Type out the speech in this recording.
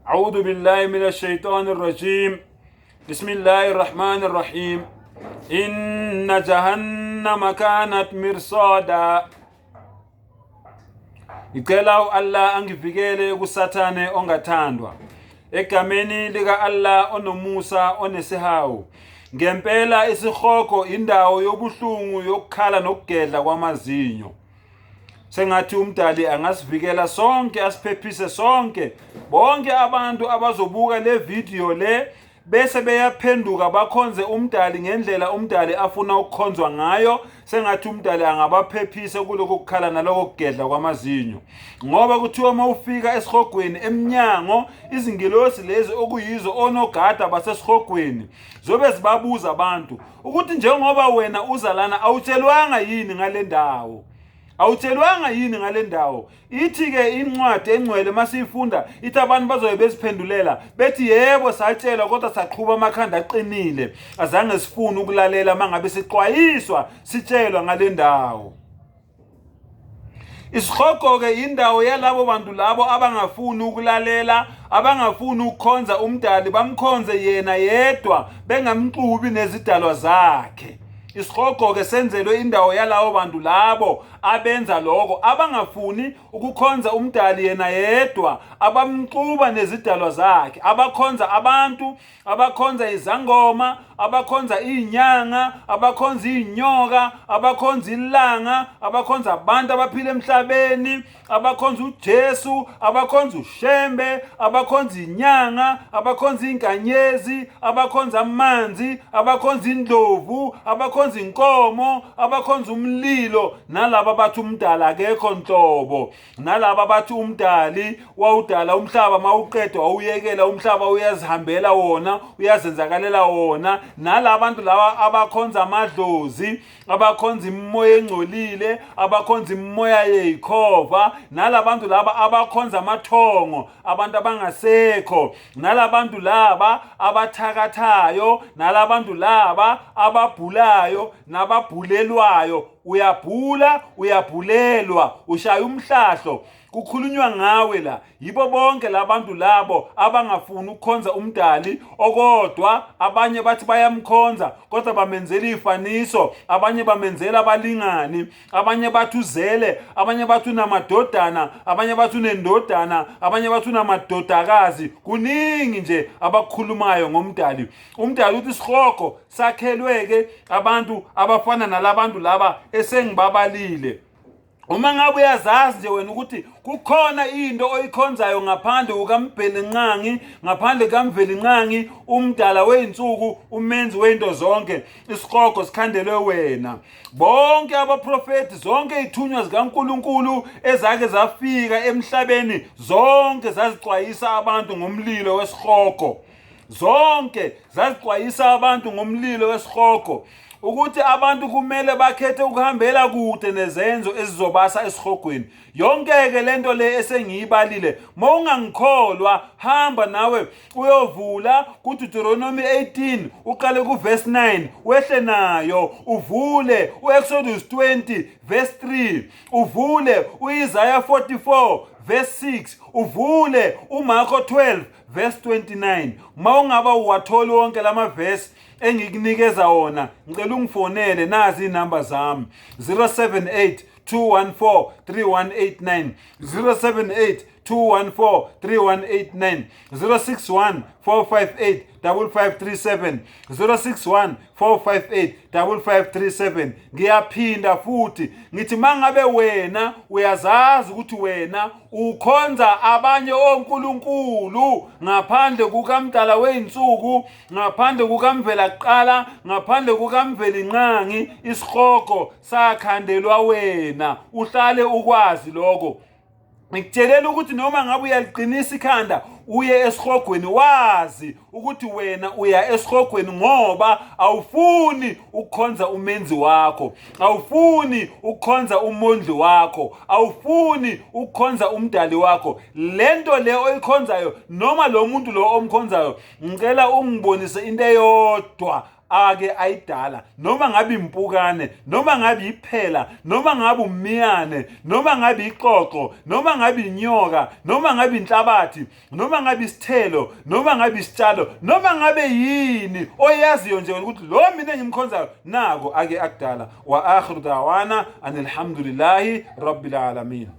أعوذ بالله من الشيطان الرجيم بسم الله الرحمن الرحيم إن جهنم كانت مرصادا. Ngicela Allah angivikele kusathane ongathandwa egameni lika Allah onomusa onesihawu. Ngempela isihogo indawo yobuhlungu yokukhala nokugedla kwamazinyo. Sengathi umdali angasivikela sonke asiphephise sonke bonke abantu abazobuka le video le bese beyaphenduka bakhonze umdali ngendlela umdali afuna ukukhonzwa ngayo. Sengathi umdali angabaphephise kuloko kukhala naloko kugedla kwamazinyo, ngoba kuthiwa mawufika esihogweni eminyango izingilosi lezi okuyizo onogada basesihogweni zobe zibabuza abantu ukuthi njengoba wena uza lana awutshelwanga yini ngale ndawo, awutshelwanga yini ngale ndawo. Ithi-ke incwadi engcwele masiyifunda ithi abantu bazobe beziphendulela bethi yebo satshelwa kodwa saqhuba amakhanda aqinile, azange sifune ukulalela mangabe sixwayiswa sitshelwa ngale ndawo. Isihogo-ke indawo yalabo bantu labo abangafuni ukulalela, abangafuni ukukhonza umdali, bamkhonze yena yedwa bengamxubi nezidalwa zakhe. Isihogo-ke senzelwe indawo yalawo bantu labo abenza lokho, abangafuni ukukhonza umdali yena yedwa, abamxuba nezidalwa zakhe, abakhonza abantu, abakhonza izangoma, abakhonza izinyanga, abakhonza izinyoka, abakhonza ilanga, abakhonza abantu abaphila emhlabeni, abakhonza uJesu, abakhonza uShembe, abakhonza izinyanga, abakhonza inkanyezi, abakhonza amanzi, abakhonza indlovu, abakhonza inkomo, abakhonza umlilo, nalabo bathi umdali akekho nhlobo, nalabo bathi umdali wawudala umhlaba mawuqedwa wawuyekela umhlaba uyazihambela wona, uyazenzakalela wona, nalabantu laba abakhonza amadlozi, abakhonza imimoya engcolile, abakhonza imimoya yeyikhova, nalabantu laba abakhonza amathongo, abantu abangasekho, nalabantu laba abathakathayo, nalabantu laba ababhulayo nababhulelwayo. Uyabhula, uyabhulelwa, ushaya umhlahlo, kukhulunywa ngawe la. Yibo bonke labantu labo abangafuni ukukhonza umdali, okodwa abanye bathi bayamkhonza kodwa bamenzela ifaniso, abanye bamenzela abalingani, abanye bathi uzele, abanye bathi unamadodana, abanye bathi unendodana, abanye bathi unamadodakazi. Kuningi nje abakhulumayo ngomdali. Umdali uthi isihogo sakhelwe-ke abantu abafana nalabantu laba esengibabalile. Uma ngabe uyazazi nje wena ukuthi kukhona into oyikhonzayo ngaphandle kukaMbhelinqangi, ngaphandle kaMvelinqangi, umdala weinsuku, umenzi weinto zonke, isihogo sikhandelwe wena. Bonke abaprofeti, zonke izithunywa zikaNkulunkulu ezake zafika emhlabeni, zonke zazixwayisa abantu ngomlilo wesihogo. Zonke zazixwayisa abantu ngomlilo wesihogo, ukuthi abantu kumele bakhethe ukuhambela kude nezenzo ezizobasa esihogweni. Yonke-ke lento le esengiyibalile, mawungangikholwa hamba nawe uyovula kuDeuteronomy 18 uqale kuverse 9 wehle nayo, uvule uExodus 20 verse 3, uvule uIsaiah 44 verse 6, uvule uMarko 12 verse 29. Mawungaba uwatholi wonke lama verse engikunikeza wona, ngicela ungifonele, nazi inamba zami 078 214 3189, 078 214 3189, 061 458 5537, 061 458 5537. Ngiyaphinda futhi ngithi mangabe wena uyazazi ukuthi wena ukhonza abanye onkulunkulu ngaphandle kukaMdala weinsuku, ngaphandle kukaMvela kuqala, ngaphandle kukaMvelinqangi, isihogo sakhandelwa wena. Uhlale ukwazi lokho. Ngikutshelela ukuthi noma ngabe uyaliqinisa ikhanda uye esihogweni, wazi ukuthi wena uya esihogweni ngoba awufuni ukukhonza umenzi wakho, awufuni ukukhonza umondli wakho, awufuni ukukhonza umdali wakho. Lento le oyikhonzayo noma lo muntu lo omkhonzayo, ngicela ungibonise into eyodwa ake ayidala, noma ngabe impukane, noma ngabe iphela, noma ngabe umiyane, noma ngabe iqoqo, noma ngabe inyoka, noma ngabe inhlabathi, noma ngabe isithelo, noma ngabe isitshalo, noma ngabe yini oyaziyo nje ukuthi lo mina engimkhonzayo nako ake akudala. Wa akhiru da'wana anilhamdulillahi rabbil alamin.